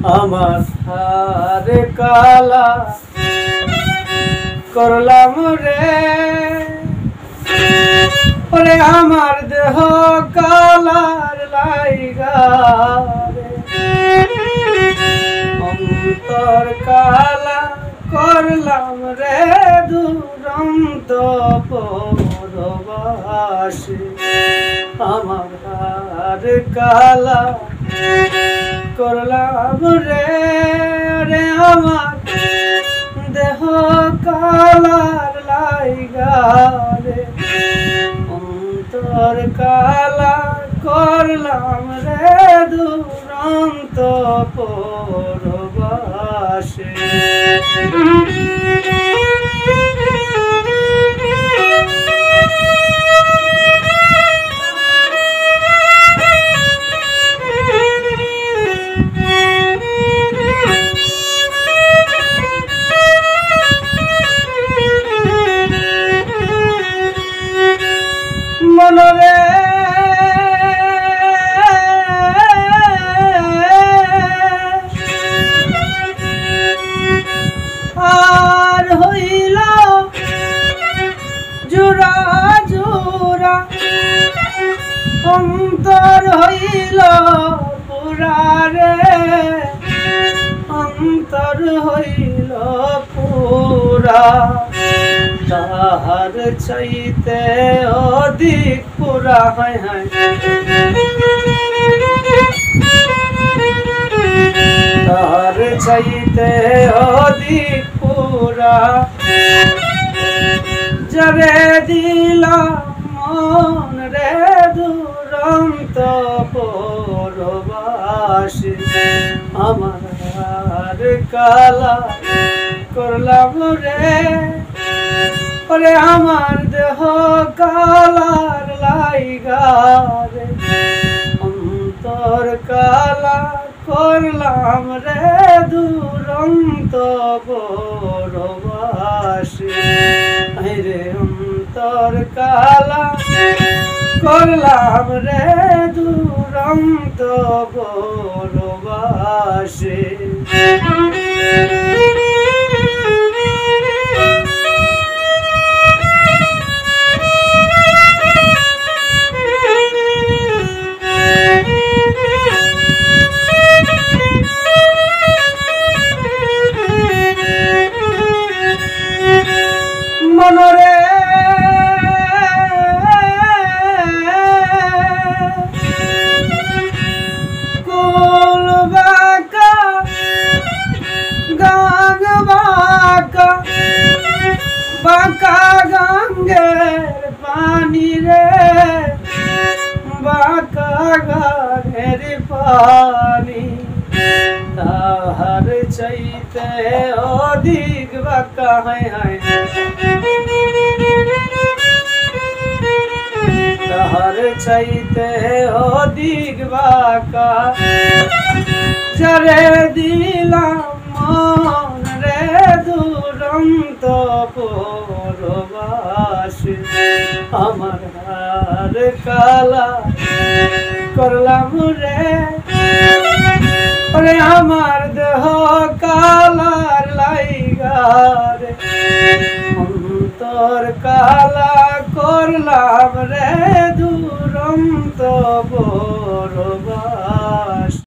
আমার হারে কালা করলাম রে, ওরে আমার দেহ কালার লাইগা রে, অন্তর কালা করলাম রে দুরন্ত পরবাসী। আমার হারে কালা করলাম রে, রে আমার দেহ কালার লাইগা রে, অন্তর কালা করলাম রে দুরন্ত পরবাসী। মনরে আর হইল জোড়া জোড়া, অন্তর হইল পুরা রে, অন্তর হইল পুরা, তাহার চাইতে অধিক পুরা। হায় হায় তাহার চাইতে অধিক পুরা, যারে দিলাম মন রে দুরন্ত পরবাসী। আমার কালা করলাম রে, ওরে আমার দেহ কালার লাইগা রে, অন্তর কালা করলাম রে দুরন্ত পরবাসী। রে অন্তর কালা করলাম রে দুরন্ত পরবাসী। মনরে কুল বাঁকা গাং বাঁকা, বাঁকা গাঙ্গের পানি রে, বাঁকা গাঙ্গের পানি, তাহার চাইতে অধিক বাঁকা। হায় হায় তাহার চাইতে অধিক বাঁকা, যারে দিলাম মন রে দুরন্ত পরবাসী। আমার হারে কালা করলাম রে, ওরে আমার দেহ কালার লাইগা রে, অন্তর কালা করলাম রে দুরন্ত পরবাসী।